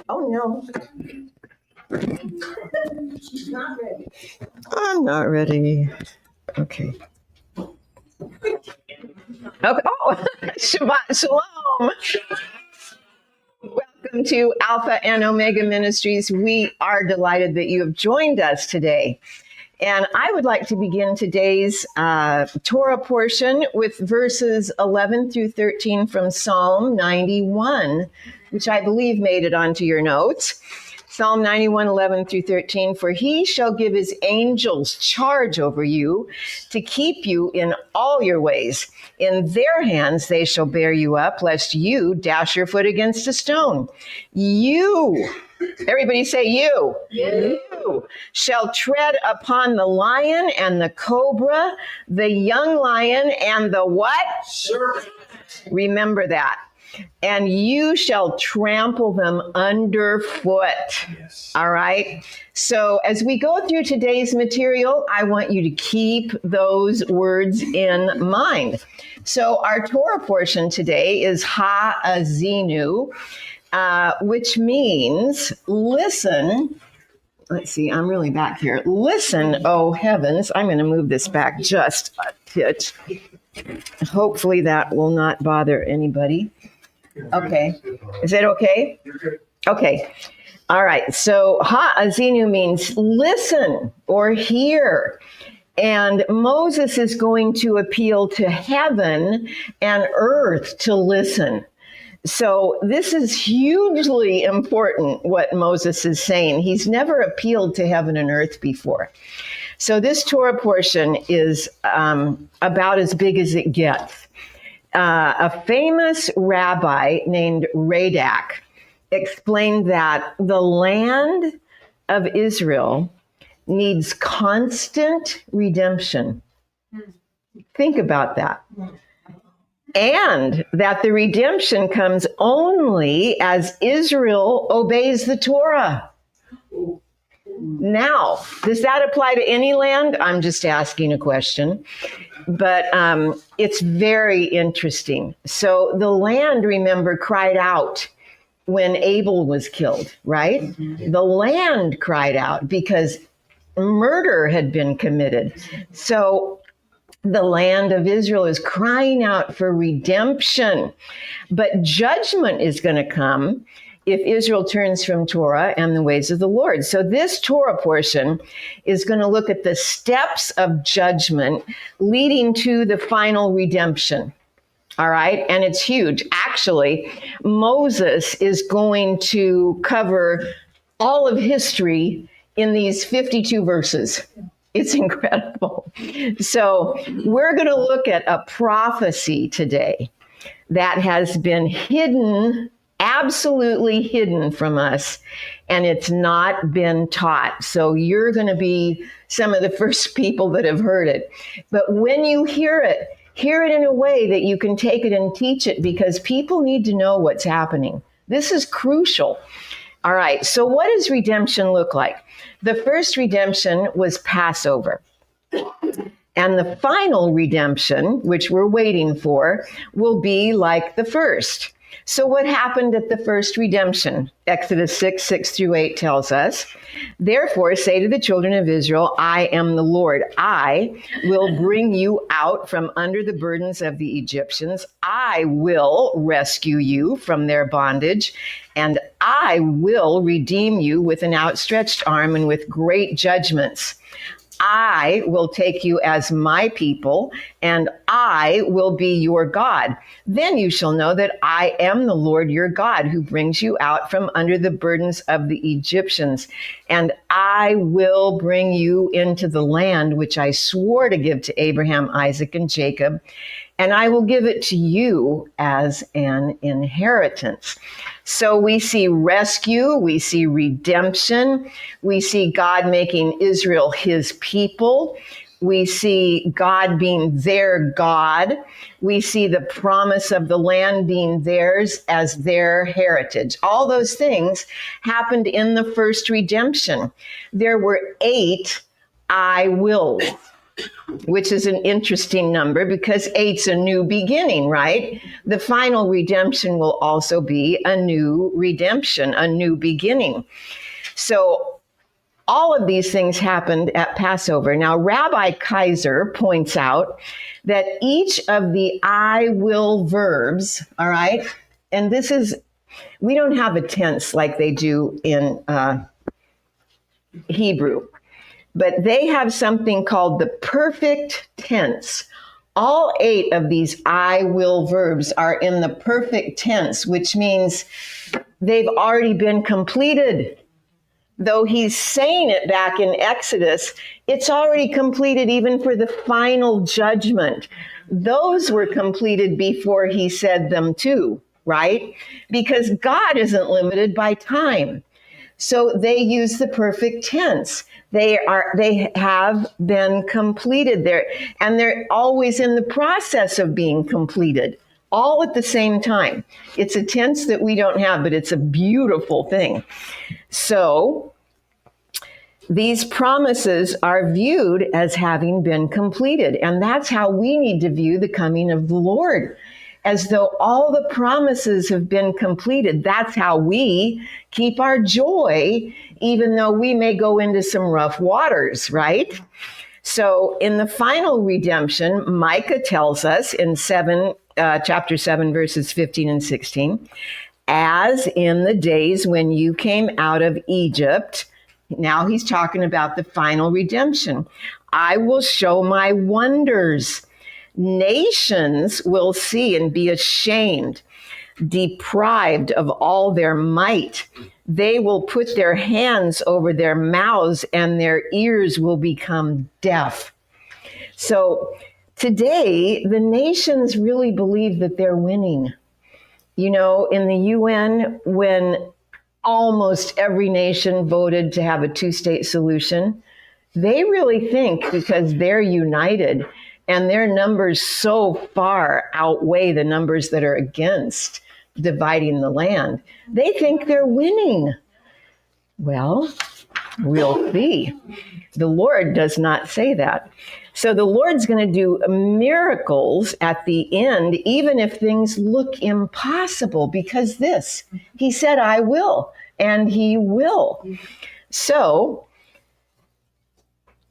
Oh, no. She's not ready. I'm not ready. Okay. Okay. Oh, Shabbat Shalom. Welcome to Alpha and Omega Ministries. We are delighted that you have joined us today. And I would like to begin today's Torah portion with verses 11 through 13 from Psalm 91, which I believe made it onto your notes. Psalm 91, 11 through 13, for he shall give his angels charge over you to keep you in all your ways. In their hands they shall bear you up, lest you dash your foot against a stone. You, everybody say you. You shall tread upon the lion and the cobra, the young lion and the what? Serpent. Remember that. And you shall trample them underfoot. Yes. All right. So as we go through today's material, I want you to keep those words in mind. So our Torah portion today is Ha'azinu, which means listen. Let's see, I'm really back here. Listen, oh heavens. I'm going to move this back just a bit. Hopefully that will not bother anybody. Okay. Is that okay? Okay. All right. So Ha'azinu means listen or hear. And Moses is going to appeal to heaven and earth to listen. So this is hugely important, what Moses is saying. He's never appealed to heaven and earth before. So this Torah portion is about as big as it gets. A famous rabbi named Radak explained that the land of Israel needs constant redemption. Think about that. And that the redemption comes only as Israel obeys the Torah. Now, does that apply to any land? I'm just asking a question. But it's very interesting. So the land, remember, cried out when Abel was killed, right? Mm-hmm. The land cried out because murder had been committed. So the land of Israel is crying out for redemption. But judgment is going to come if Israel turns from Torah and the ways of the Lord. So this Torah portion is going to look at the steps of judgment leading to the final redemption. All right. And it's huge. Actually, Moses is going to cover all of history in these 52 verses. It's incredible. So we're going to look at a prophecy today that has been hidden, absolutely hidden from us, and it's not been taught. So you're going to be some of the first people that have heard it. But when you hear it in a way that you can take it and teach it, because people need to know what's happening. This is crucial. All right, so what does redemption look like? The first redemption was Passover. And the final redemption, which we're waiting for, will be like the first. So what happened at the first redemption? Exodus 6, 6 through 8 tells us, therefore say to the children of Israel, I am the Lord. I will bring you out from under the burdens of the Egyptians. I will rescue you from their bondage, and I will redeem you with an outstretched arm and with great judgments. I will take you as my people, and I will be your God. Then you shall know that I am the Lord your God, who brings you out from under the burdens of the Egyptians. And I will bring you into the land which I swore to give to Abraham, Isaac, and Jacob, and I will give it to you as an inheritance. So we see rescue, we see redemption, we see God making Israel his people, we see God being their God, we see the promise of the land being theirs as their heritage. All those things happened in the first redemption. There were 8 I wills. which is an interesting number because 8's a new beginning, right? The final redemption will also be a new redemption, a new beginning. So all of these things happened at Passover. Now, Rabbi Kaiser points out that each of the I will verbs, all right, and this is, we don't have a tense like they do in Hebrew, but they have something called the perfect tense. All 8 of these I will verbs are in the perfect tense, which means they've already been completed. Though he's saying it back in Exodus, it's already completed even for the final judgment. Those were completed before he said them too, right? Because God isn't limited by time. So they use the perfect tense. They have been completed there, and they're always in the process of being completed, all at the same time. It's a tense that we don't have, but it's a beautiful thing. So these promises are viewed as having been completed, and that's how we need to view the coming of the Lord, as though all the promises have been completed. That's how we keep our joy, even though we may go into some rough waters, right? So in the final redemption, Micah tells us in chapter 7, verses 15 and 16, as in the days when you came out of Egypt. Now he's talking about the final redemption. I will show my wonders. Nations will see and be ashamed, deprived of all their might. They will put their hands over their mouths and their ears will become deaf. So today, the nations really believe that they're winning. You know, in the UN, when almost every nation voted to have a 2-state solution, they really think, because they're united and their numbers so far outweigh the numbers that are against dividing the land, they think they're winning. Well, we'll see. The Lord does not say that. So the Lord's going to do miracles at the end, even if things look impossible, because he said, I will, and he will. So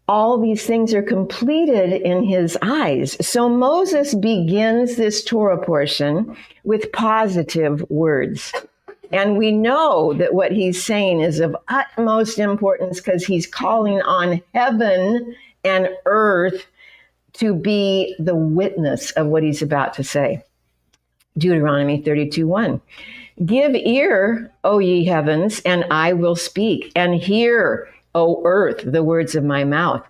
all these things are completed in his eyes. So Moses begins this Torah portion with positive words. And we know that what he's saying is of utmost importance because he's calling on heaven and earth to be the witness of what he's about to say. Deuteronomy 32:1. Give ear, O ye heavens, and I will speak, and hear, O earth, the words of my mouth.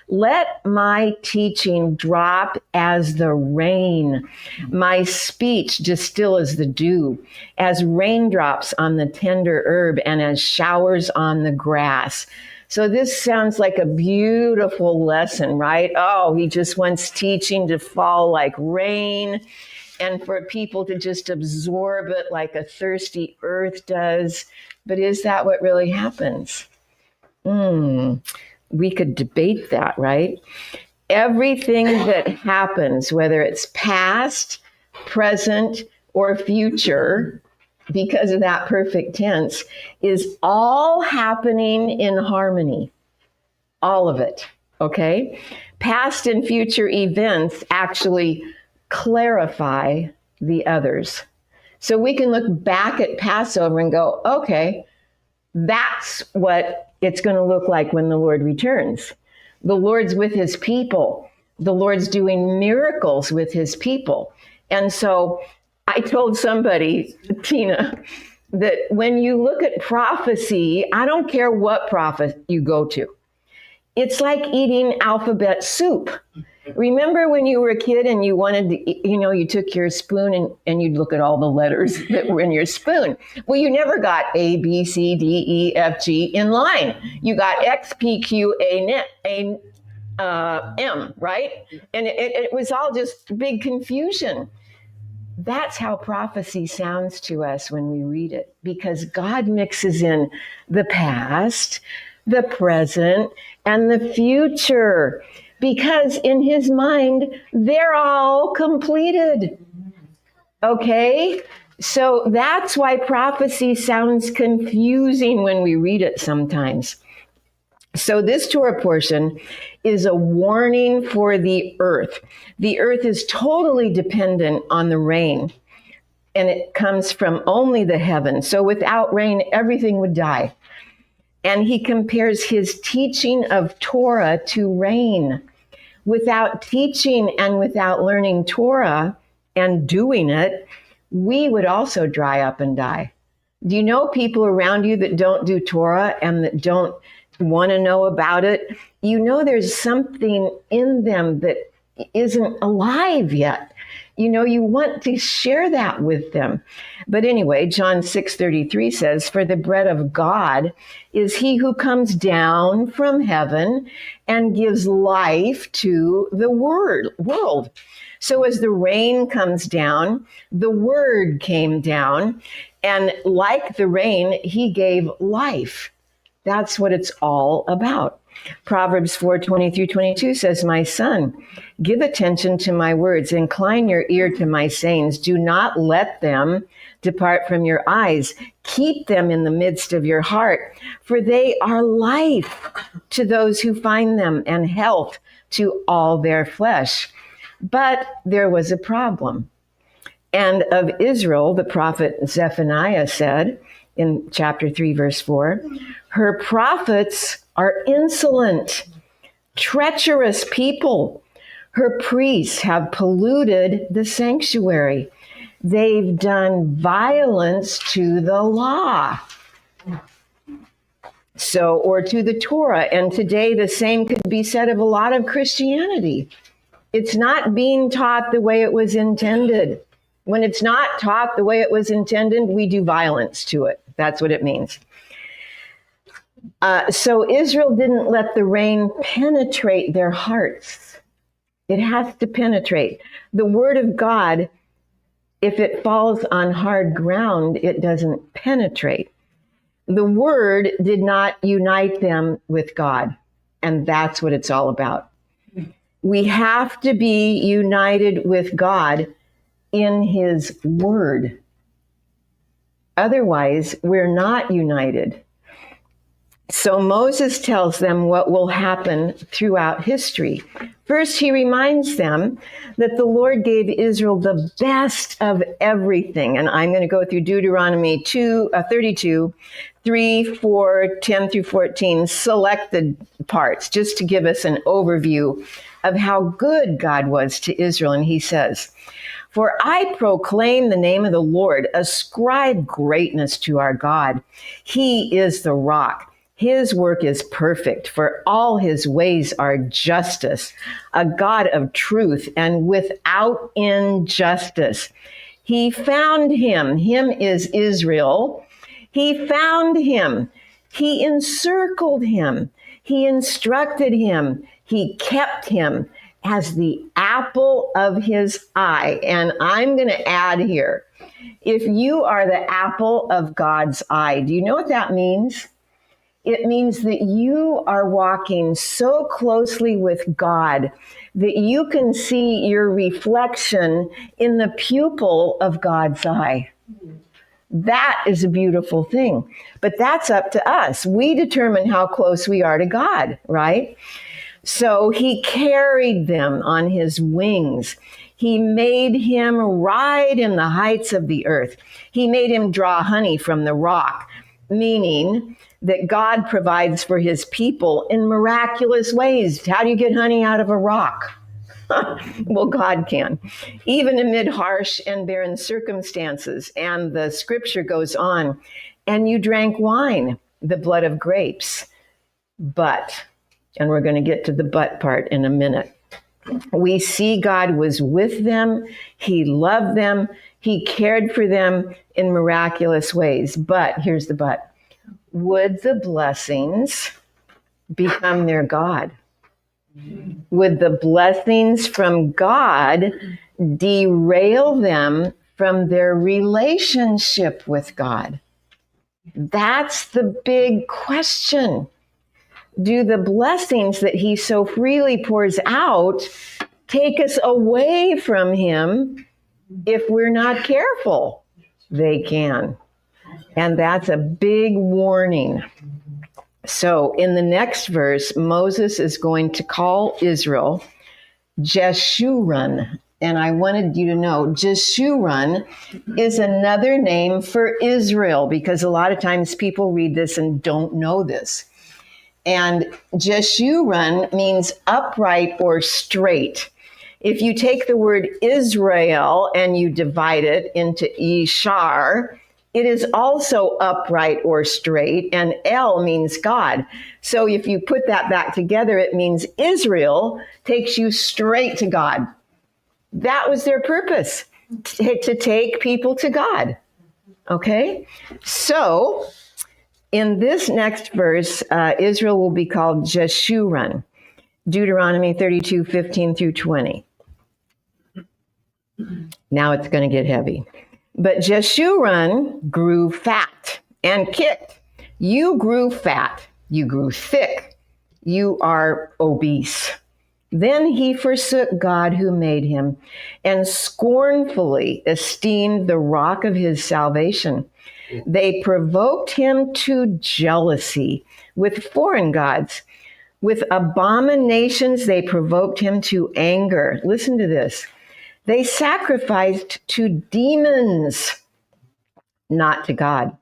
Let my teaching drop as the rain, my speech distill as the dew, as raindrops on the tender herb and as showers on the grass. So this sounds like a beautiful lesson, right? Oh, he just wants teaching to fall like rain and for people to just absorb it like a thirsty earth does. But is that what really happens? We could debate that, right? Everything that happens, whether it's past, present, or future, because of that perfect tense, is all happening in harmony. All of it, okay? Past and future events actually clarify the others. So we can look back at Passover and go, okay, that's what it's going to look like when the Lord returns. The Lord's with his people. The Lord's doing miracles with his people. And so I told somebody, Tina, that when you look at prophecy, I don't care what prophet you go to. It's like eating alphabet soup. Remember when you were a kid and you wanted to, you took your spoon and you'd look at all the letters that were in your spoon. Well, you never got A, B, C, D, E, F, G in line. You got X, P, Q, A, M, right? And it was all just big confusion. That's how prophecy sounds to us when we read it, because God mixes in the past, the present, and the future. because in his mind, they're all completed. Okay? So that's why prophecy sounds confusing when we read it sometimes. So this Torah portion is a warning for the earth. The earth is totally dependent on the rain, and it comes from only the heavens. So without rain, everything would die. And he compares his teaching of Torah to rain. Without teaching and without learning Torah and doing it, we would also dry up and die. Do you know people around you that don't do Torah and that don't want to know about it? You know there's something in them that isn't alive yet. You know, you want to share that with them. But anyway, John 6:33 says, "For the bread of God is he who comes down from heaven and gives life to the world." So as the rain comes down, the word came down, and like the rain, he gave life. That's what it's all about. Proverbs 4:20-22 says, "My son, give attention to my words, incline your ear to my sayings. Do not let them depart from your eyes. Keep them in the midst of your heart, for they are life to those who find them and health to all their flesh." But there was a problem. And of Israel, the prophet Zephaniah said in chapter 3, verse 4, "Her prophets are insolent, treacherous people. Her priests have polluted the sanctuary. They've done violence to the law." So, or to the Torah. And today the same could be said of a lot of Christianity. It's not being taught the way it was intended. When it's not taught the way it was intended, we do violence to it. That's what it means. So Israel didn't let the rain penetrate their hearts. It has to penetrate. The word of God, if it falls on hard ground, it doesn't penetrate. The word did not unite them with God, and that's what it's all about. We have to be united with God in his word. Otherwise, we're not united. So Moses tells them what will happen throughout history. First, he reminds them that the Lord gave Israel the best of everything. And I'm going to go through Deuteronomy 32, 3, 4, 10 through 14, selected parts, just to give us an overview of how good God was to Israel. And he says, "For I proclaim the name of the Lord, ascribe greatness to our God. He is the rock. His work is perfect, for all his ways are justice, a God of truth and without injustice. He found him is Israel. He found him. He encircled him. He instructed him. He kept him as the apple of his eye." And I'm going to add here, if you are the apple of God's eye, do you know what that means? It means that you are walking so closely with God that you can see your reflection in the pupil of God's eye. That is a beautiful thing. But that's up to us. We determine how close we are to God, right? So he carried them on his wings. He made him ride in the heights of the earth. He made him draw honey from the rock, meaning that God provides for his people in miraculous ways. How do you get honey out of a rock? Well, God can, even amid harsh and barren circumstances. And the scripture goes on, "And you drank wine, the blood of grapes." But, and we're going to get to the but part in a minute. We see God was with them. He loved them. He cared for them in miraculous ways. But here's the but. Would the blessings become their God? Would the blessings from God derail them from their relationship with God? That's the big question. do the blessings that he so freely pours out take us away from him if we're not careful? They can. And that's a big warning. So in the next verse, Moses is going to call Israel Jeshurun. And I wanted you to know Jeshurun is another name for Israel, because a lot of times people read this and don't know this. And Jeshurun means upright or straight. If you take the word Israel and you divide it into Ishar, it is also upright or straight, and El means God. So if you put that back together, it means Israel takes you straight to God. That was their purpose, to take people to God. Okay? So in this next verse, Israel will be called Jeshurun. Deuteronomy 32, 15 through 20. Now it's going to get heavy. But Jeshurun grew fat and kicked. You grew fat. You grew thick. You are obese. Then he forsook God who made him and scornfully esteemed the rock of his salvation. They provoked him to jealousy with foreign gods. With abominations, they provoked him to anger. Listen to this. They sacrificed to demons, not to God.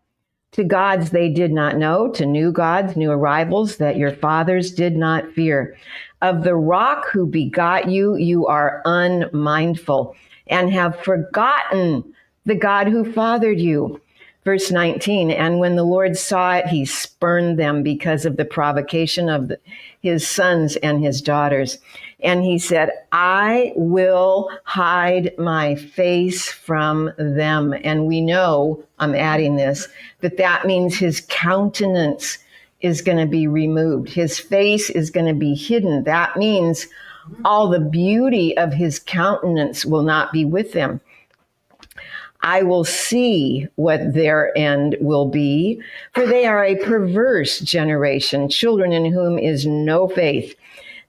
To gods they did not know, to new gods, new arrivals that your fathers did not fear. Of the rock who begot you, you are unmindful and have forgotten the God who fathered you. Verse 19, and when the Lord saw it, he spurned them because of the provocation of his sons and his daughters. And he said, I will hide my face from them. And we know, I'm adding this, that means his countenance is going to be removed. His face is going to be hidden. That means all the beauty of his countenance will not be with them. I will see what their end will be, for they are a perverse generation, children in whom is no faith.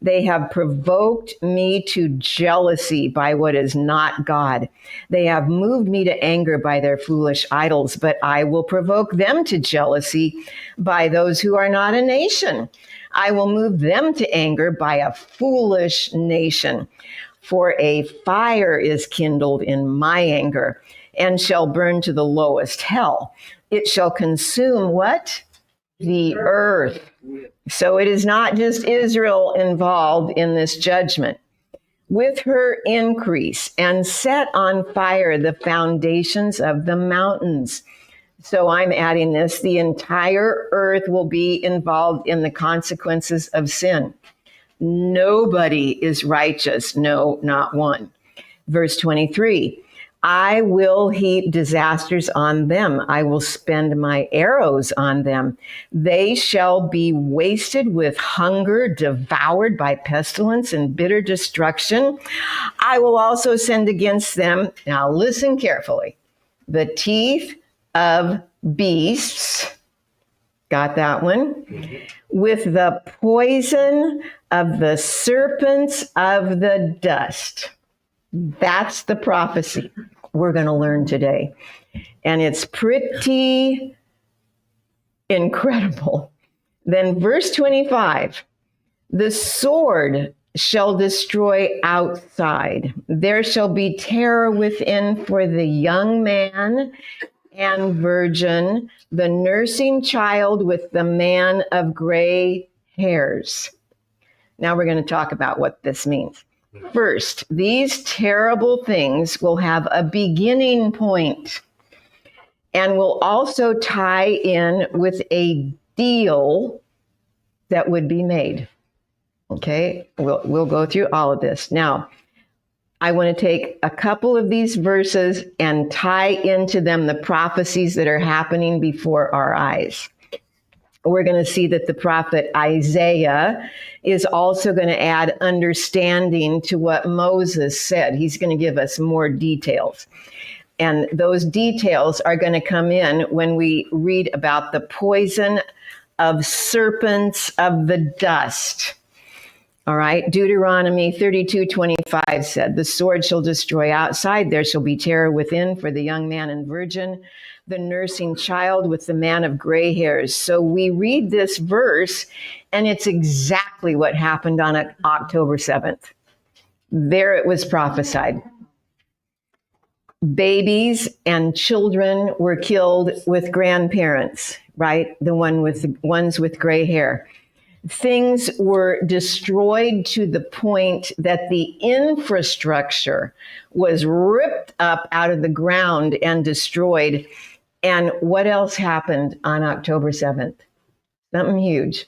They have provoked me to jealousy by what is not God. They have moved me to anger by their foolish idols, but I will provoke them to jealousy by those who are not a nation. I will move them to anger by a foolish nation. For a fire is kindled in my anger, and shall burn to the lowest hell. It shall consume what? The earth. So it is not just Israel involved in this judgment. With her increase, and set on fire the foundations of the mountains. So I'm adding this, the entire earth will be involved in the consequences of sin. Nobody is righteous, no, not one. Verse 23, I will heap disasters on them. I will spend my arrows on them. They shall be wasted with hunger, devoured by pestilence and bitter destruction. I will also send against them, now listen carefully, the teeth of beasts. Got that one? With the poison of the serpents of the dust. That's the prophecy we're going to learn today. And it's pretty incredible. Then verse 25, the sword shall destroy outside. There shall be terror within for the young man and virgin, the nursing child with the man of gray hairs. Now we're going to talk about what this means. First, these terrible things will have a beginning point and will also tie in with a deal that would be made. Okay, we'll go through all of this. Now, I want to take a couple of these verses and tie into them the prophecies that are happening before our eyes. We're going to see that the prophet Isaiah is also going to add understanding to what Moses said. He's going to give us more details. And those details are going to come in when we read about the poison of serpents of the dust. All right. Deuteronomy 32:25 said, the sword shall destroy outside. There shall be terror within for the young man and virgin, the nursing child with the man of gray hairs. So we read this verse, and it's exactly what happened on October 7th. There it was prophesied. Babies and children were killed with grandparents, right? The ones with gray hair. Things were destroyed to the point that the infrastructure was ripped up out of the ground and destroyed. And what else happened on October 7th? Something huge.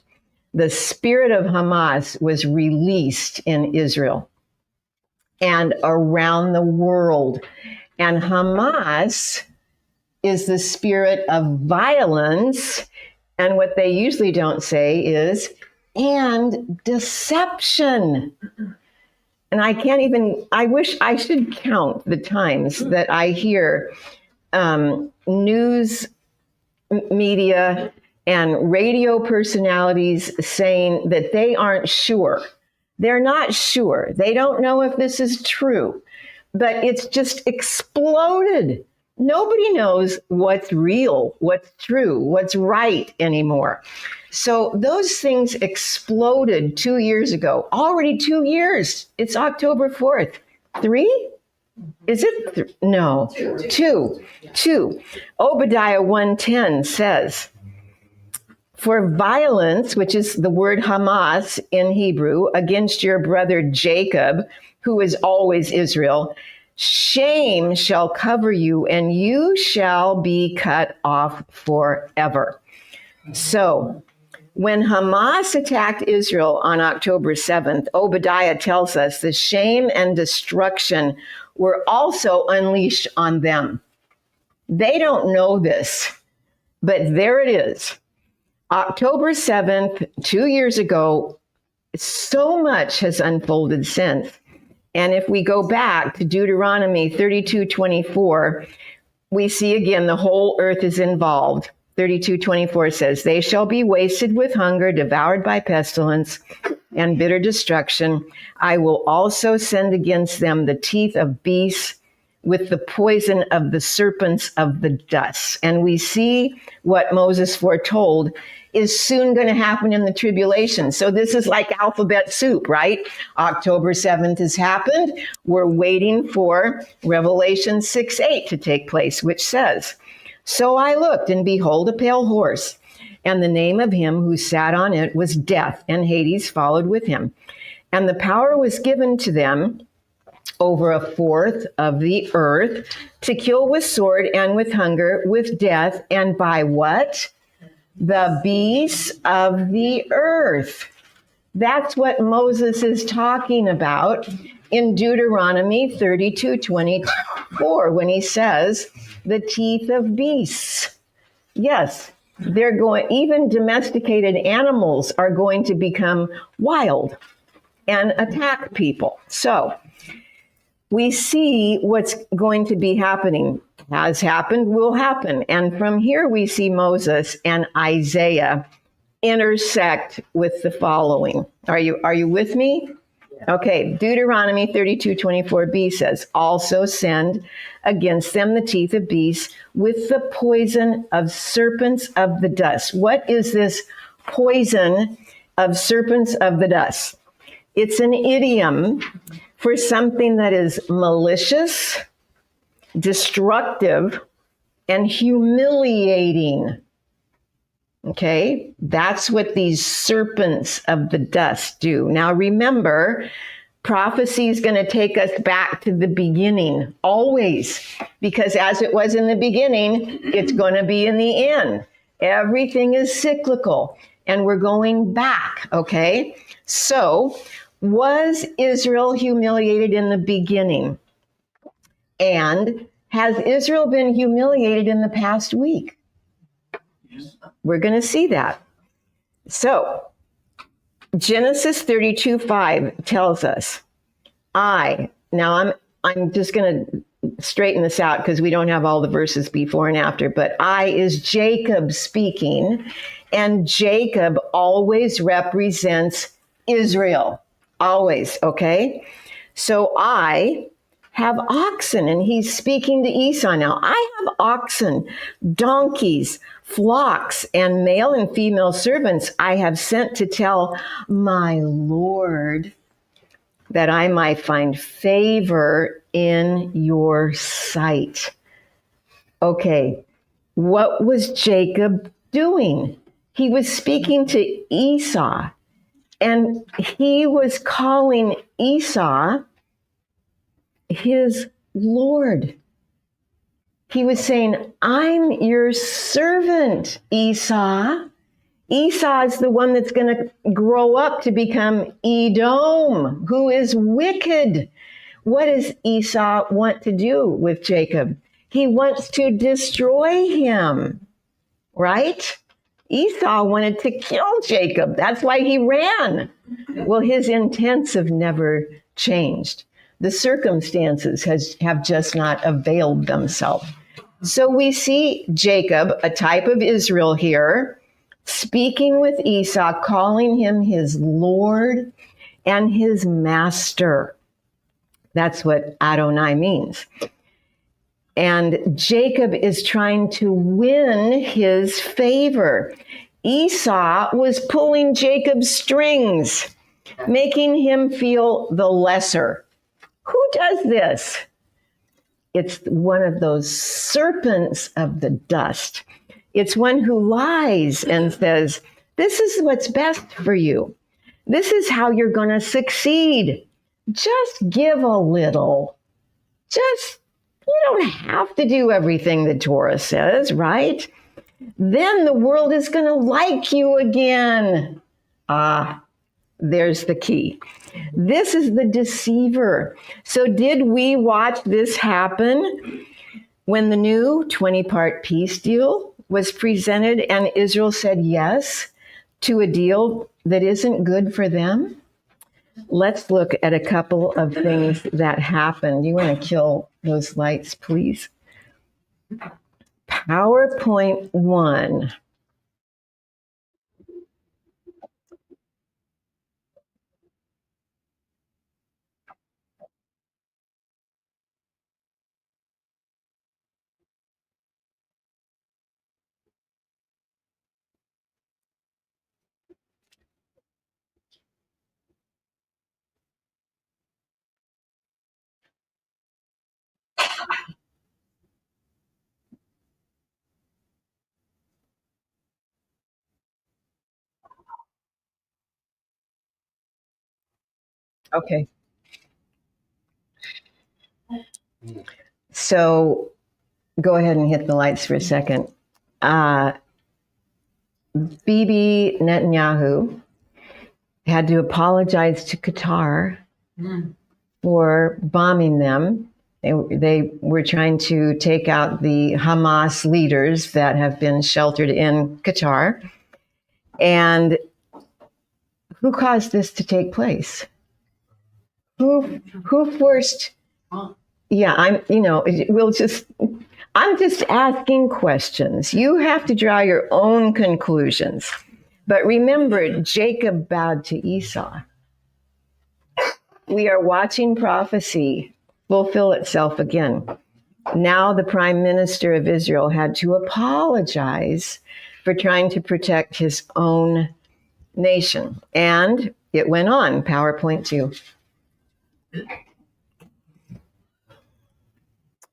The spirit of Hamas was released in Israel and around the world. And Hamas is the spirit of violence. And what they usually don't say is, and deception. And I wish I should count the times that I hear news media and radio personalities saying that they aren't sure. They're not sure. They don't know if this is true, but it's just exploded. Nobody knows what's real, what's true, what's right anymore. So those things exploded 2 years ago. Already 2 years. It's October 4th. 3? Is it? No. Two. Obadiah 1:10 says, for violence, which is the word Hamas in Hebrew, against your brother Jacob, who is always Israel, shame shall cover you, and you shall be cut off forever. So when Hamas attacked Israel on October 7th, Obadiah tells us the shame and destruction were also unleashed on them. They don't know this, but there it is. October 7th, 2 years ago, so much has unfolded since. And if we go back to Deuteronomy 32:24, we see again the whole earth is involved. 32:24 says, they shall be wasted with hunger, devoured by pestilence and bitter destruction. I will also send against them the teeth of beasts with the poison of the serpents of the dust. And we see what Moses foretold is soon going to happen in the tribulation. So this is like alphabet soup, right? October 7th has happened. We're waiting for Revelation 6:8 to take place, which says, so I looked, and behold, a pale horse, and the name of him who sat on it was Death, and Hades followed with him. And the power was given to them over a fourth of the earth to kill with sword and with hunger, with death, and by what? The beasts of the earth. That's what Moses is talking about in Deuteronomy 32:24 when he says, the teeth of beasts. Yes, they're going, even domesticated animals are going to become wild and attack people. So we see what's going to be happening. Has happened, will happen. And from here we see Moses and Isaiah intersect with the following. Are you with me? Okay, Deuteronomy 32:24b says, also send against them the teeth of beasts with the poison of serpents of the dust. What is this poison of serpents of the dust? It's an idiom for something that is malicious, destructive, and humiliating. Okay, that's what these serpents of the dust do. Now remember, prophecy is going to take us back to the beginning, always, because as it was in the beginning, it's going to be in the end. Everything is cyclical, and we're going back, okay? So, was Israel humiliated in the beginning? And has Israel been humiliated in the past week? We're going to see that. So, Genesis 32:5 tells us, I'm just going to straighten this out because we don't have all the verses before and after, but I is Jacob speaking, and Jacob always represents Israel. Always, okay? So I have oxen, and he's speaking to Esau now. I have oxen, donkeys, flocks, and male and female servants I have sent to tell my Lord that I might find favor in your sight. Okay, what was Jacob doing? He was speaking to Esau, and he was calling Esau his Lord. He was saying, I'm your servant, Esau. Esau is the one that's going to grow up to become Edom, who is wicked. What does Esau want to do with Jacob? He wants to destroy him, right? Esau wanted to kill Jacob. That's why he ran. Well, his intents have never changed. The circumstances have just not availed themselves. So we see Jacob, a type of Israel here, speaking with Esau, calling him his Lord and his master. That's what Adonai means. And Jacob is trying to win his favor. Esau was pulling Jacob's strings, making him feel the lesser. Who does this? It's one of those serpents of the dust. It's one who lies and says, this is what's best for you. This is how you're going to succeed. Just give a little. You don't have to do everything the Torah says, right? Then the world is going to like you again. There's the key. This is the deceiver. So did we watch this happen when the new 20-part peace deal was presented and Israel said yes to a deal that isn't good for them? Let's look at a couple of things that happened. You want to kill those lights, please? PowerPoint 1. Okay. So go ahead and hit the lights for a second. Bibi Netanyahu had to apologize to Qatar for bombing them. They were trying to take out the Hamas leaders that have been sheltered in Qatar. And who caused this to take place? Who forced? Yeah, I'm just asking questions. You have to draw your own conclusions. But remember, Jacob bowed to Esau. We are watching prophecy fulfill itself again. Now the prime minister of Israel had to apologize for trying to protect his own nation. And it went on, PowerPoint 2.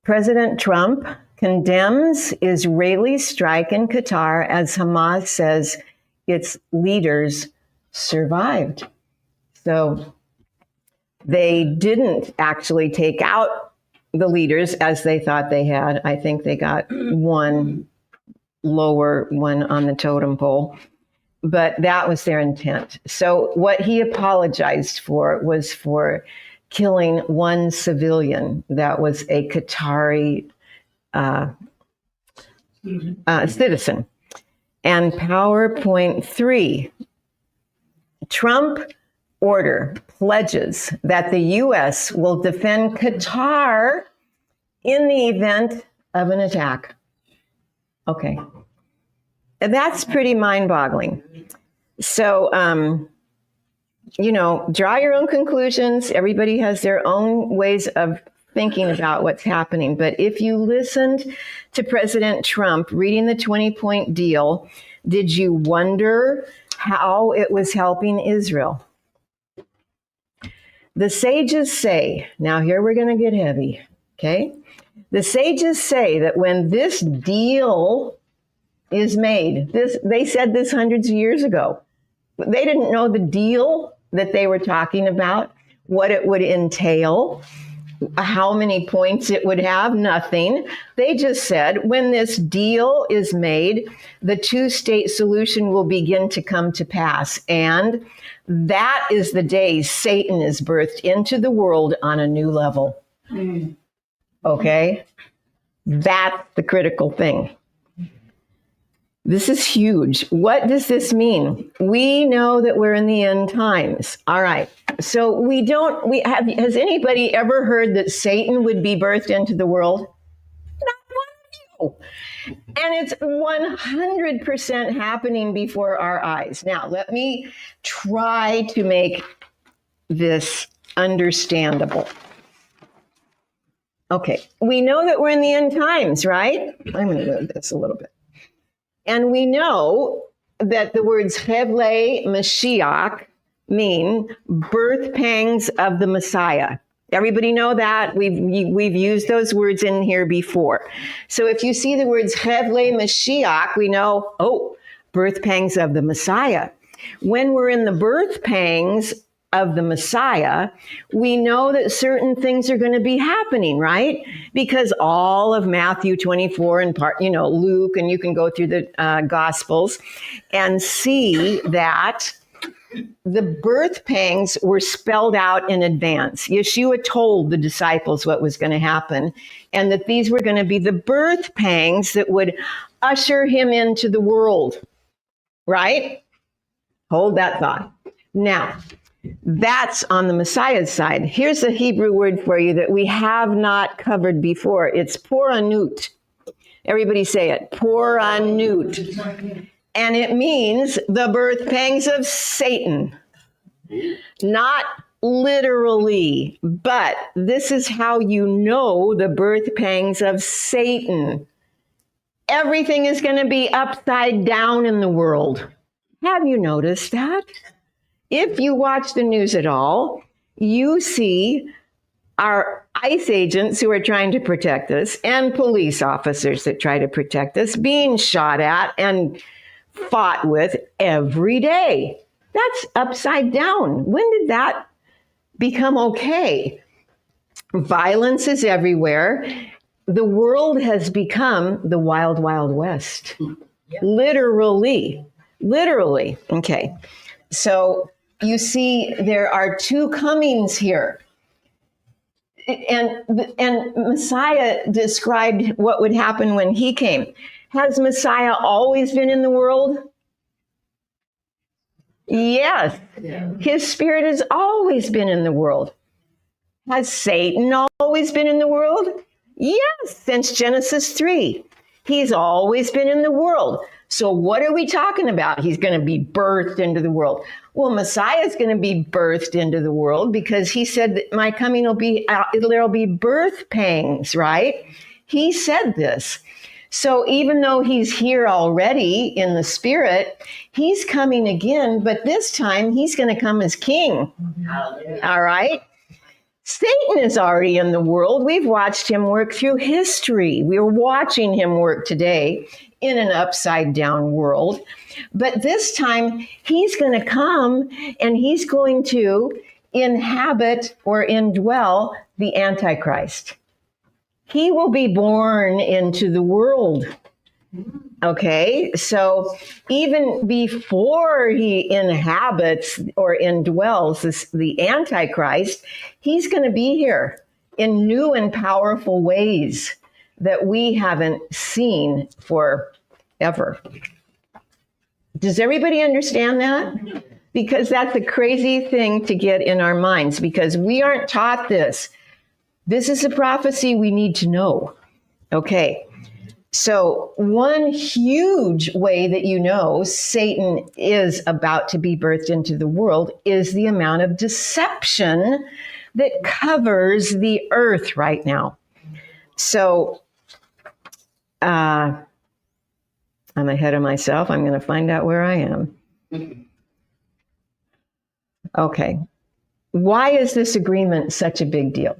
President Trump condemns Israeli strike in Qatar as Hamas says its leaders survived. So they didn't actually take out the leaders as they thought they had. I think they got one lower one on the totem pole, but that was their intent. So what he apologized for was for killing one civilian that was a Qatari citizen. And PowerPoint 3, Trump order pledges that the U.S. will defend Qatar in the event of an attack. Okay. That's pretty mind-boggling. So, draw your own conclusions. Everybody has their own ways of thinking about what's happening. But if you listened to President Trump reading the 20-point deal, did you wonder how it was helping Israel? The sages say, now here we're going to get heavy, okay? The sages say that when this deal is made, they said this hundreds of years ago. They didn't know the deal that they were talking about, what it would entail, how many points it would have, nothing. They just said, when this deal is made, the two-state solution will begin to come to pass. And that is the day Satan is birthed into the world on a new level. Okay? That's the critical thing. This is huge. What does this mean? We know that we're in the end times. All right. So has anybody ever heard that Satan would be birthed into the world? Not one of you. And it's 100% happening before our eyes. Now, let me try to make this understandable. Okay. We know that we're in the end times, right? I'm going to move this a little bit. And we know that the words Chevle Mashiach mean birth pangs of the Messiah. Everybody know that? We've used those words in here before. So if you see the words Chevle Mashiach, we know, birth pangs of the Messiah. When we're in the birth pangs of the Messiah, we know that certain things are going to be happening, right? Because all of Matthew 24 and Luke, and you can go through the Gospels and see that the birth pangs were spelled out in advance. Yeshua told the disciples what was going to happen, and that these were going to be the birth pangs that would usher him into the world, right? Hold that thought. Now, that's on the Messiah's side. Here's a Hebrew word for you that we have not covered before. It's poranut. Everybody say it. Poranut. And it means the birth pangs of Satan. Not literally, but this is how you know the birth pangs of Satan. Everything is going to be upside down in the world. Have you noticed that? If you watch the news at all, you see our ICE agents who are trying to protect us and police officers that try to protect us being shot at and fought with every day. That's upside down. When did that become okay? Violence is everywhere. The world has become the wild, wild west. Yep. Literally. Okay. So you see, there are two comings here. And Messiah described what would happen when he came. Has Messiah always been in the world? Yes. Yeah. His spirit has always been in the world. Has Satan always been in the world? Yes, since Genesis 3. He's always been in the world. So what are we talking about? He's going to be birthed into the world. Well, Messiah is going to be birthed into the world because he said that my coming will be, there'll be birth pangs, right? He said this. So even though he's here already in the spirit, he's coming again, but this time he's going to come as king. All right? Satan is already in the world. We've watched him work through history. We're watching him work today in an upside down world. But this time he's going to come and he's going to inhabit or indwell the Antichrist. He will be born into the world. Okay, so even before he inhabits or indwells the Antichrist, he's going to be here in new and powerful ways that we haven't seen forever. Does everybody understand that? Because that's a crazy thing to get in our minds, because we aren't taught this. This is a prophecy we need to know. Okay. So one huge way that you know Satan is about to be birthed into the world is the amount of deception that covers the earth right now. So I'm ahead of myself. I'm going to find out where I am. Okay. Why is this agreement such a big deal?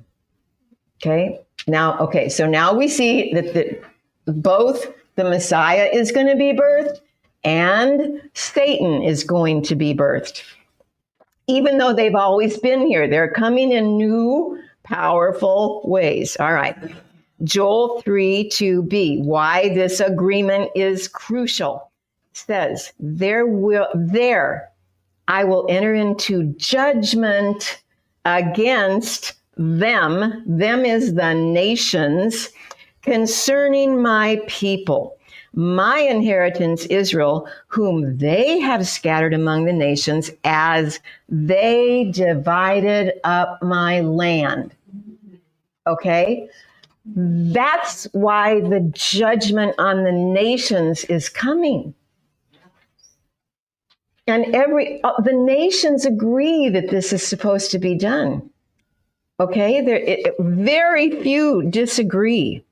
So now we see that both the Messiah is going to be birthed and Satan is going to be birthed. Even though they've always been here, they're coming in new, powerful ways. All right. Joel 3:2b, why this agreement is crucial, says, there I will enter into judgment against them. Them is the nations, concerning my people, my inheritance Israel, whom they have scattered among the nations as they divided up my land. Okay? That's why the judgment on the nations is coming. And the nations agree that this is supposed to be done. Okay? Very few disagree.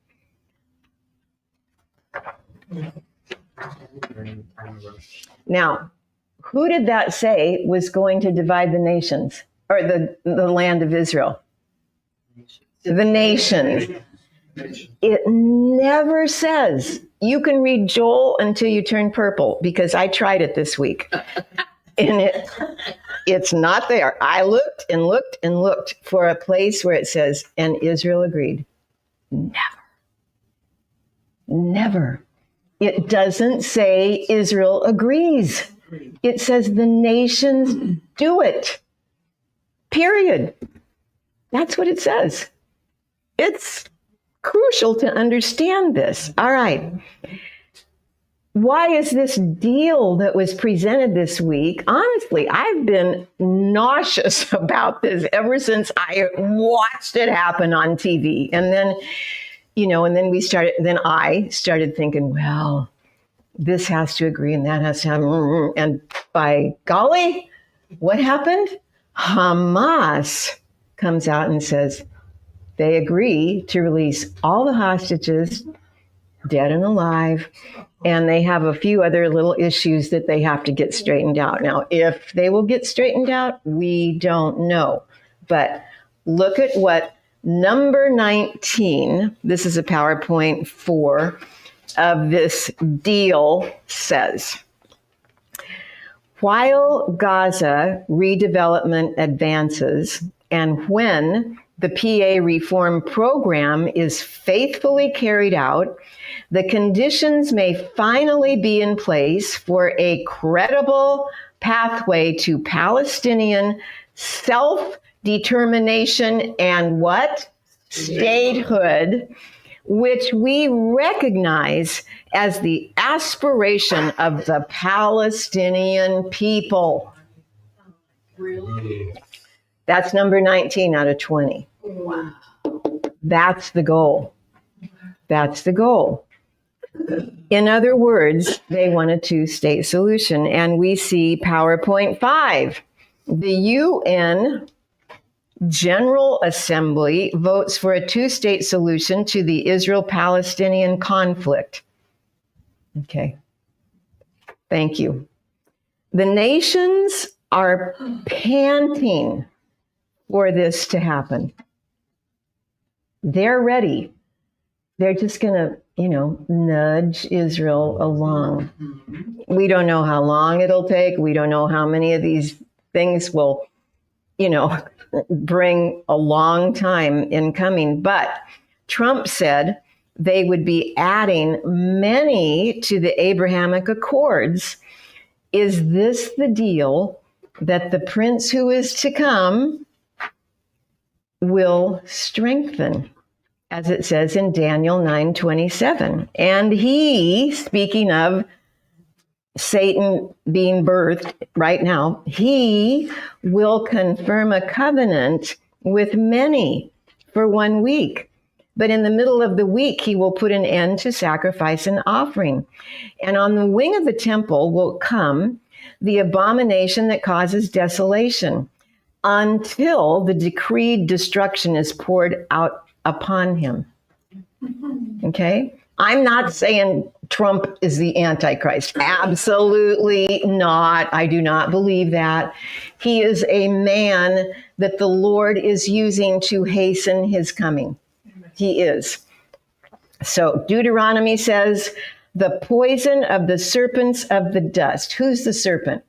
Now, who did that say was going to divide the nations or the land of Israel? The nations. It never says. You can read Joel until you turn purple, because I tried it this week. And it's not there. I looked and looked and looked for a place where it says, and Israel agreed. Never. It doesn't say Israel agrees. It says the nations do it. Period. That's what it says. It's crucial to understand this. All right. Why is this deal that was presented this week? Honestly, I've been nauseous about this ever since I watched it happen on TV. And then, then I started thinking, well, this has to agree and that has to happen. And by golly, what happened? Hamas comes out and says they agree to release all the hostages, dead and alive, and they have a few other little issues that they have to get straightened out. Now, if they will get straightened out, we don't know. But look at what number 19, this is a PowerPoint 4 of this deal, says. While Gaza redevelopment advances, and when the PA reform program is faithfully carried out, the conditions may finally be in place for a credible pathway to Palestinian self-determination and what? Statehood, which we recognize as the aspiration of the Palestinian people. Really? That's number 19 out of 20. Wow. That's the goal. That's the goal. In other words, they want a two-state solution. And we see PowerPoint 5. The UN General Assembly votes for a two-state solution to the Israel-Palestinian conflict. Okay. Thank you. The nations are panting for this to happen. They're ready. They're just going to, nudge Israel along. We don't know how long it'll take. We don't know how many of these things will, bring a long time in coming. But Trump said they would be adding many to the Abrahamic Accords. Is this the deal that the prince who is to come will strengthen, as it says in Daniel 9:27? And he, speaking of Satan being birthed right now, he will confirm a covenant with many for 1 week. But in the middle of the week, he will put an end to sacrifice and offering. And on the wing of the temple will come the abomination that causes desolation until the decreed destruction is poured out upon him. Okay? I'm not saying Trump is the Antichrist. Absolutely not. I do not believe that. He is a man that the Lord is using to hasten his coming. He is. So Deuteronomy says, the poison of the serpents of the dust. Who's the serpent?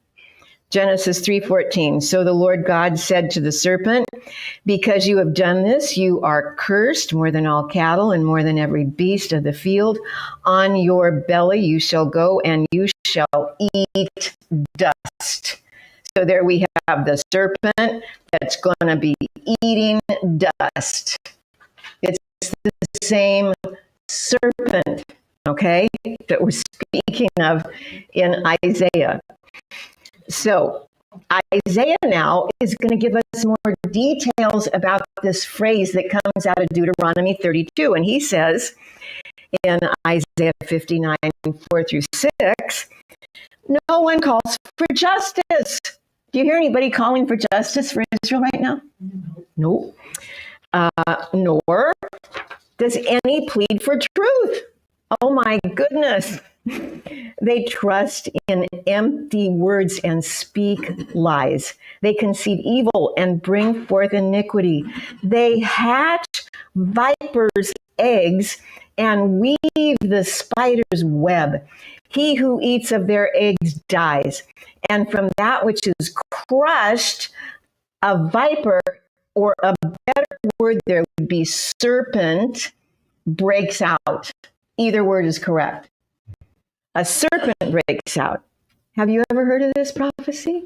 Genesis 3:14. So the Lord God said to the serpent, because you have done this, you are cursed more than all cattle and more than every beast of the field. On your belly you shall go and you shall eat dust. So there we have the serpent that's going to be eating dust. It's the same serpent, okay, that we're speaking of in Isaiah. So Isaiah now is going to give us more details about this phrase that comes out of Deuteronomy 32. And he says in Isaiah 59, 4-6, no one calls for justice. Do you hear anybody calling for justice for Israel right now? No. Nor does any plead for truth. Oh my goodness. They trust in empty words and speak lies. They conceive evil and bring forth iniquity. They hatch vipers' eggs and weave the spider's web. He who eats of their eggs dies. And from that which is crushed, a viper, or a better word there would be serpent, breaks out. Either word is correct. A serpent breaks out. Have you ever heard of this prophecy?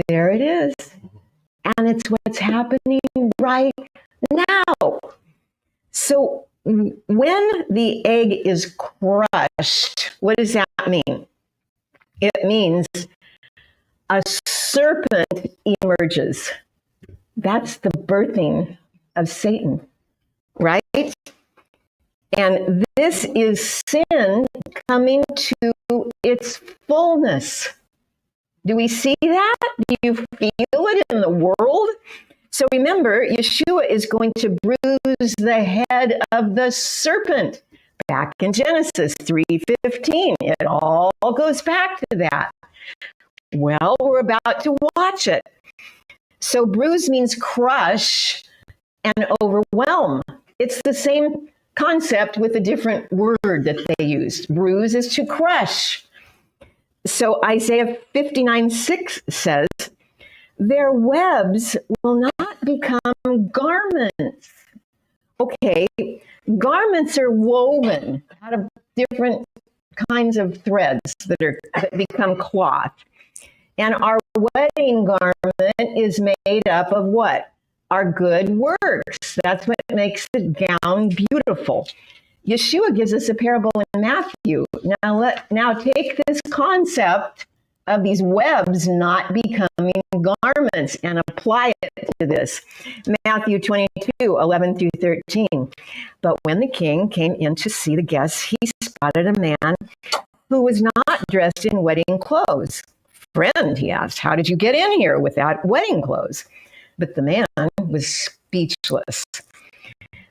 There it is. And it's what's happening right now. So when the egg is crushed, what does that mean? It means a serpent emerges. That's the birthing of Satan, right? And this is sin coming to its fullness. Do we see that? Do you feel it in the world? So remember, Yeshua is going to bruise the head of the serpent. Back in Genesis 3:15, it all goes back to that. Well, we're about to watch it. So bruise means crush and overwhelm. It's the same concept with a different word that they used. Bruise is to crush. So Isaiah 59:6 says, their webs will not become garments. Okay, garments are woven out of different kinds of threads that become cloth. And our wedding garment is made up of what? Our good works. That's what makes the gown beautiful. Yeshua gives us a parable in Matthew. Now take this concept of these webs not becoming garments and apply it to this. Matthew 22:11-13. But when the king came in to see the guests, he spotted a man who was not dressed in wedding clothes. Friend, he asked, how did you get in here without wedding clothes? But the man was speechless.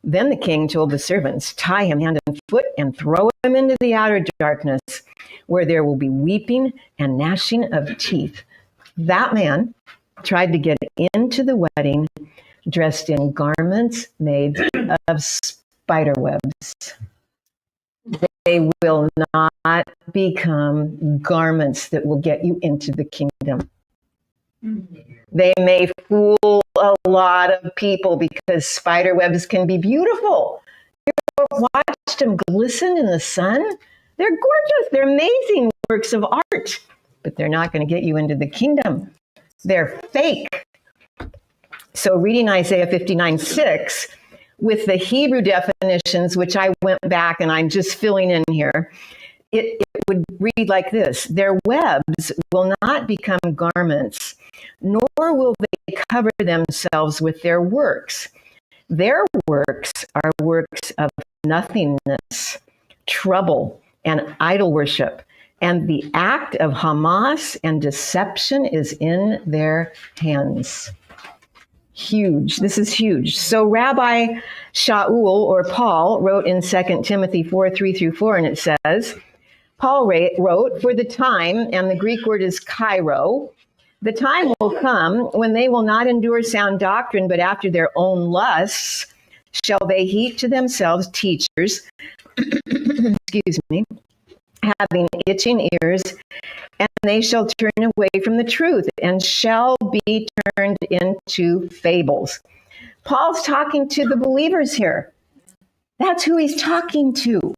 Then the king told the servants, tie him hand and foot and throw him into the outer darkness, where there will be weeping and gnashing of teeth. That man tried to get into the wedding dressed in garments made of spider webs. They will not become garments that will get you into the kingdom. They may fool a lot of people because spider webs can be beautiful. You ever watched them glisten in the sun? They're gorgeous. They're amazing works of art, but they're not going to get you into the kingdom. They're fake. So reading Isaiah 59:6 with the Hebrew definitions, which I went back and I'm just filling in here, it would read like this. Their webs will not become garments, nor will they cover themselves with their works. Their works are works of nothingness, trouble, and idol worship. And the act of Hamas and deception is in their hands. Huge. This is huge. So Rabbi Shaul, or Paul, wrote in 2 Timothy 4:3-4, and it says, Paul wrote, for the time, and the Greek word is kairo, the time will come when they will not endure sound doctrine, but after their own lusts shall they heap to themselves teachers, excuse me, having itching ears, and they shall turn away from the truth and shall be turned into fables. Paul's talking to the believers here. That's who he's talking to.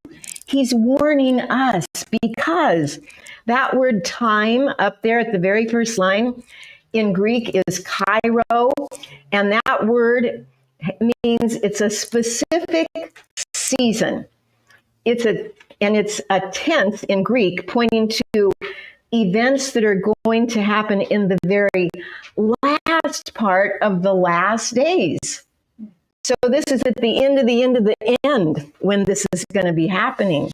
He's warning us because that word time up there at the very first line in Greek is kairo, and that word means it's a specific season. It's a tense in Greek pointing to events that are going to happen in the very last part of the last days. So this is at the end of the end of the end when this is going to be happening.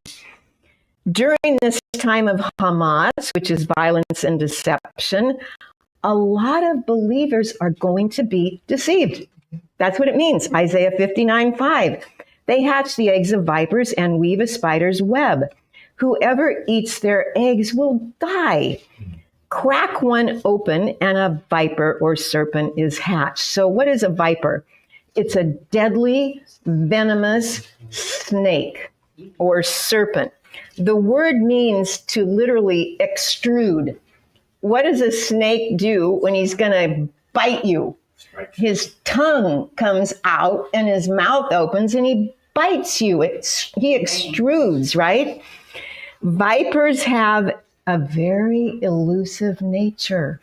During this time of Hamas, which is violence and deception, a lot of believers are going to be deceived. That's what it means. Isaiah 59:5. They hatch the eggs of vipers and weave a spider's web. Whoever eats their eggs will die. Crack one open and a viper or serpent is hatched. So what is a viper? It's a deadly, venomous snake or serpent. The word means to literally extrude. What does a snake do when he's going to bite you? His tongue comes out and his mouth opens and he bites you. He extrudes, right? Vipers have a very elusive nature.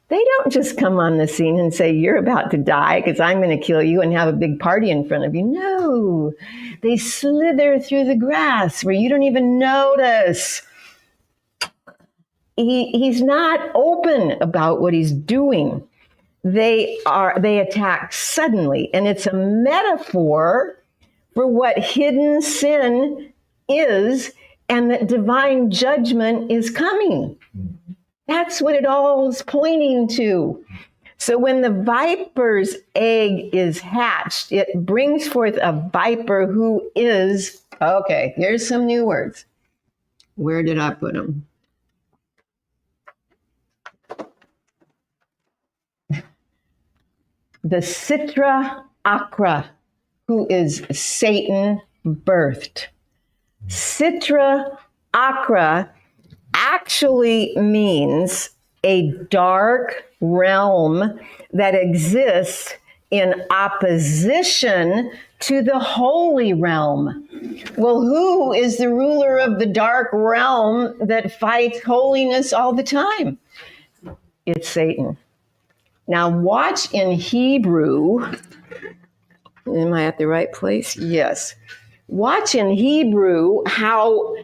They don't just come on the scene and say, you're about to die because I'm going to kill you and have a big party in front of you. No, they slither through the grass where you don't even notice. He's not open about what he's doing. They attack suddenly, and it's a metaphor for what hidden sin is and that divine judgment is coming. That's what it all is pointing to. So when the viper's egg is hatched, it brings forth a viper who is, okay, here's some new words. Where did I put them? The Sitra Achra, who is Satan birthed. Sitra Achra actually means a dark realm that exists in opposition to the holy realm. Well, who is the ruler of the dark realm that fights holiness all the time? It's Satan. Now watch in Hebrew. Am I at the right place? Yes. Watch in Hebrew how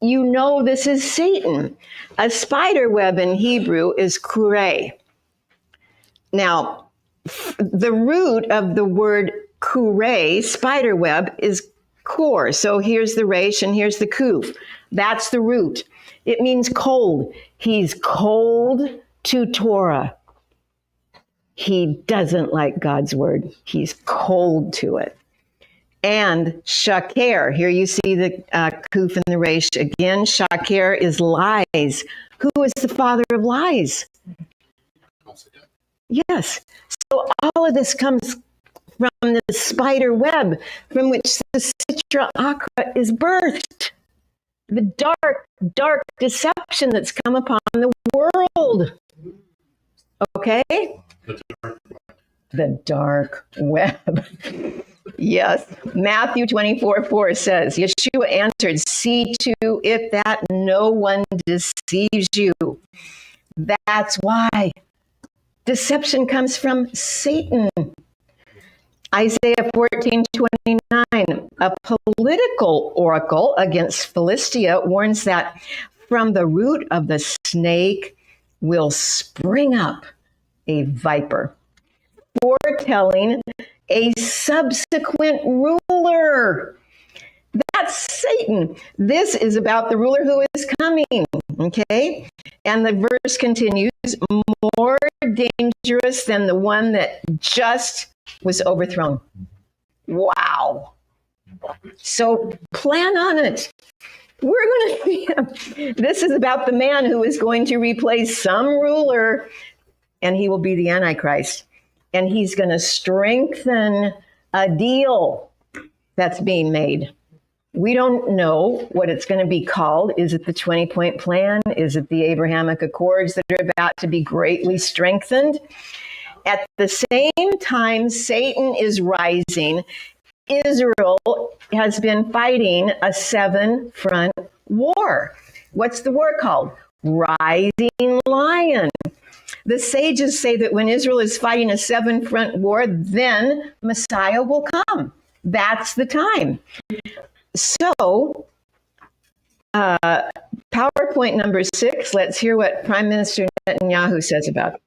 you know this is Satan. A spider web in Hebrew is kurei. Now, the root of the word kurei, spider web, is kor. So here's the resh and here's the kuf. That's the root. It means cold. He's cold to Torah. He doesn't like God's word. He's cold to it. And shaker, here you see the kuf and the resh again. Shaker is lies. Who is the father of lies? Yes. So all of this comes from the spider web from which the Sitra Achra is birthed. The dark, dark deception that's come upon the world. Okay? The dark web. Yes. Matthew 24:4 says, Yeshua answered, see to it that no one deceives you. That's why deception comes from Satan. Isaiah 14:29, a political oracle against Philistia warns that from the root of the snake will spring up a viper, foretelling a subsequent ruler. That's Satan. This is about the ruler who is coming, okay? And the verse continues, more dangerous than the one that just was overthrown. Wow. So plan on it. We're going to see him. This is about the man who is going to replace some ruler, and he will be the Antichrist. And he's going to strengthen a deal that's being made. We don't know what it's going to be called. Is it the 20-point plan? Is it the Abrahamic Accords that are about to be greatly strengthened? At the same time, Satan is rising. Israel has been fighting a 7-front war. What's the war called? Rising Lion. The sages say that when Israel is fighting a 7-front war, then Messiah will come. That's the time. So, PowerPoint number 6, let's hear what Prime Minister Netanyahu says about it.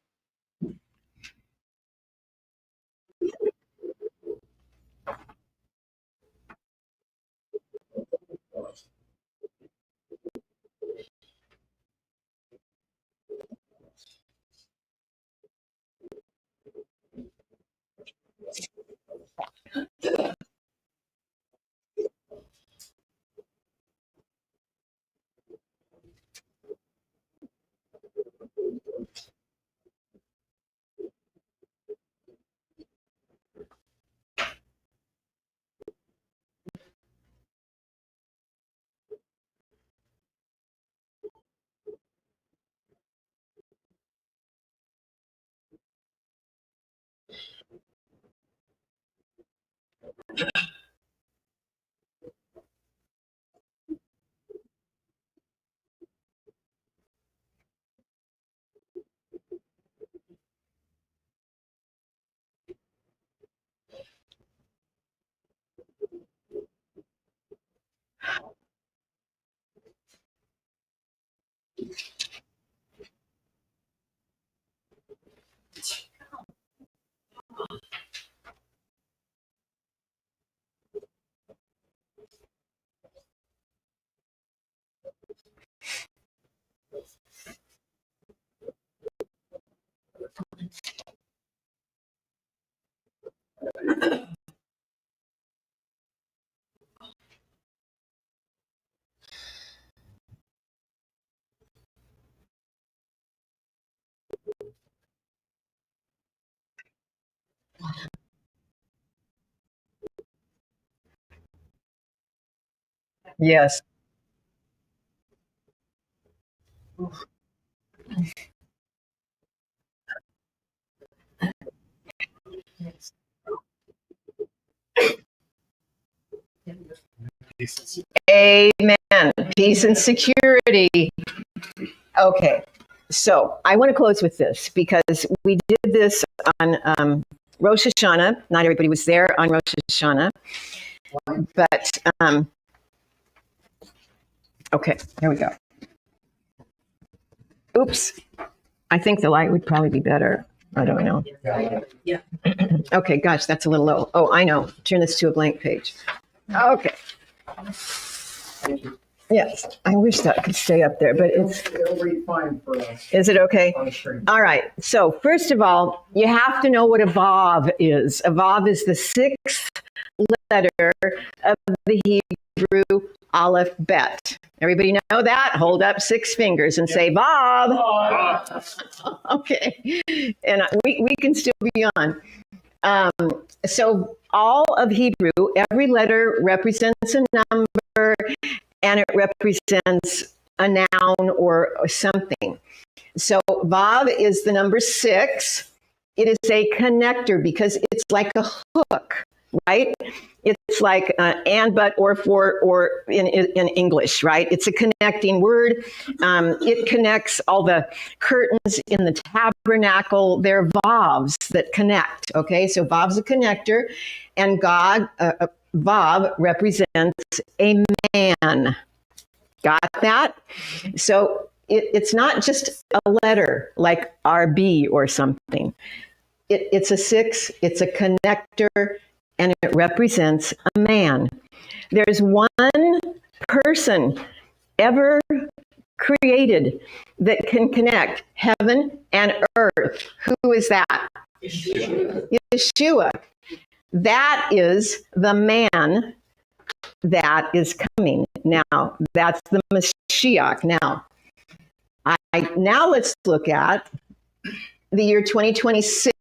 Yes. Amen. Peace and security. Okay. So I want to close with this because we did this on Rosh Hashanah. Not everybody was there on Rosh Hashanah. But, okay, there we go. Oops. I think the light would probably be better. I don't know. Yeah. Okay, gosh, that's a little low. Oh, I know. Turn this to a blank page. Okay. Yes, I wish that could stay up there, but It'll read fine for us is it okay? on the screen. All right. So first of all, you have to know what a vav is. A vav is the 6th letter of the Hebrew aleph bet. Everybody know that? Hold up 6 fingers and say vav. Okay. And we can still be on. So all of Hebrew, every letter represents a number and it represents a noun or something. So Vav is the number 6. It is a connector because it's like a hook, right? It's like and, but, or, for, or in English, right? It's a connecting word. It connects all the curtains in the tabernacle. They're Vavs that connect, okay? So Vav's a connector, and God, Vav represents a man. Got that? So it's not just a letter like RB or something. it's a 6, it's a connector, and it represents a man. There's one person ever created that can connect heaven and earth. Who is that? Yeshua. That is the man that is coming. Now, that's the Mashiach. Now let's look at the year 2026,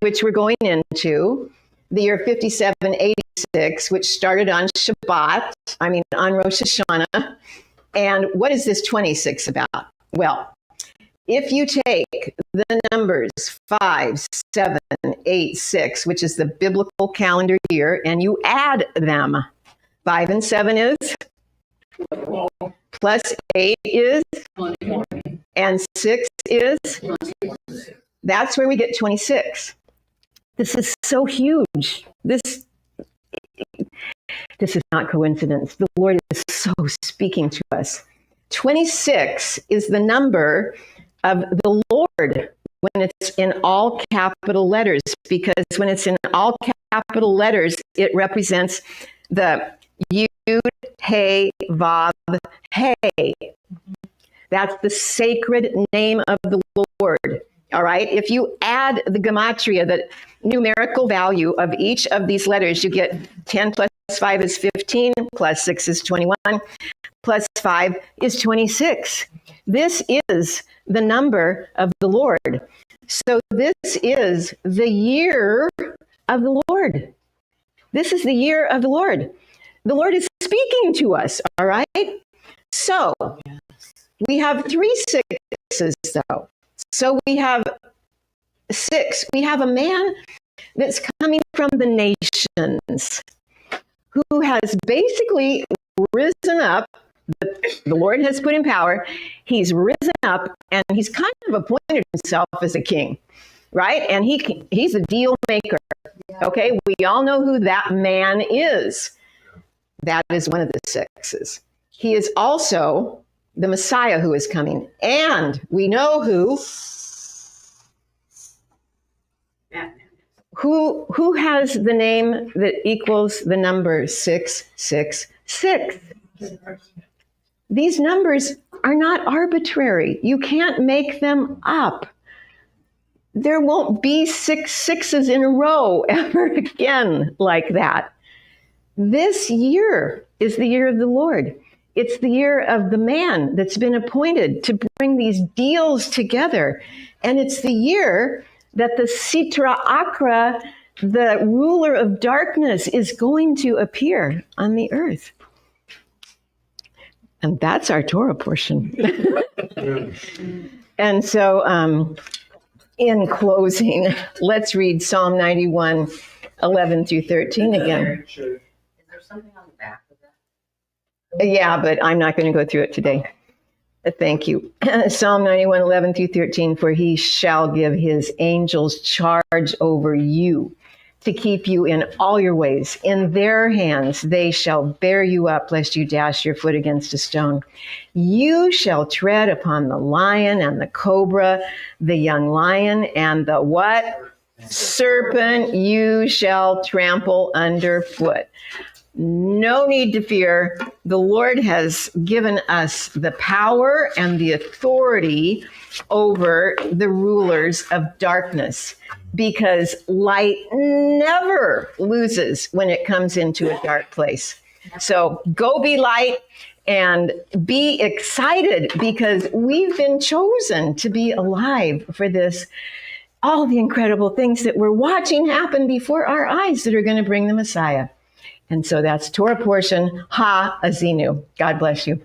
which we're going into, the year 5786, which started on on Rosh Hashanah. And what is this 26 about? Well, if you take the numbers 5, 7, 8, 6, which is the biblical calendar year, and you add them, 5 and 7 is, plus 8 is, and 6 is, that's where we get 26. This is so huge. This is not coincidence. The Lord is so speaking to us. 26 is the number of the Lord when it's in all capital letters, because when it's in all capital letters, it represents the Yud, Hey, Vav, Hey. That's the sacred name of the Lord. All right. If you add the gematria, the numerical value of each of these letters, you get 10 plus 5 is 15, plus 6 is 21, plus 5 is 26. This is the number of the Lord. So this is the year of the Lord. This is the year of the Lord. The Lord is speaking to us, all right? So we have 3 6s, though. So we have 6. We have a man that's coming from the nations who has basically risen up. The Lord has put in power. He's risen up, and he's kind of appointed himself as a king, right? And he's a deal maker. Okay, we all know who that man is. That is one of the 6s. He is also the Messiah who is coming. And we know who has the name that equals the number 666. These numbers are not arbitrary. You can't make them up. There won't be 6 6s in a row ever again like that. This year is the year of the Lord. It's the year of the man that's been appointed to bring these deals together. And it's the year that the Sitra Akra, the ruler of darkness, is going to appear on the earth. And that's our Torah portion. And so in closing, let's read Psalm 91, 11 through 13 again. Is there something on the back of that? Yeah, but I'm not going to go through it today. Thank you. Psalm 91, 11 through 13, for he shall give his angels charge over you to keep you in all your ways. In their hands they shall bear you up, lest you dash your foot against a stone. You shall tread upon the lion and the cobra, the young lion and the what? Serpent you shall trample underfoot. No need to fear. The Lord has given us the power and the authority over the rulers of darkness, because light never loses when it comes into a dark place. So go be light and be excited, because we've been chosen to be alive for this. All the incredible things that we're watching happen before our eyes that are going to bring the Messiah. And so that's Torah portion, Ha Azinu. God bless you.